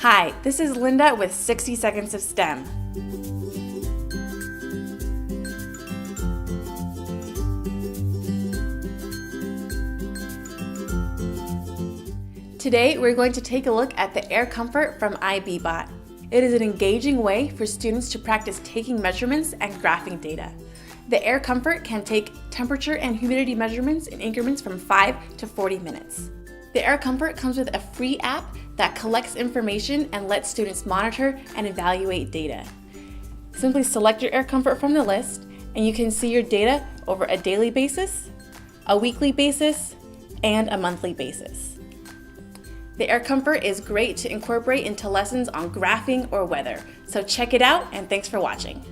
Hi, this is Linda with 60 Seconds of STEM. Today, we're going to take a look at the AirComfort from IBBot. It is an engaging way for students to practice taking measurements and graphing data. The AirComfort can take temperature and humidity measurements in increments from 5 to 40 minutes. The AirComfort comes with a free app that collects information and lets students monitor and evaluate data. Simply select your AirComfort from the list and you can see your data over a daily basis, a weekly basis, and a monthly basis. The AirComfort is great to incorporate into lessons on graphing or weather, so check it out and thanks for watching.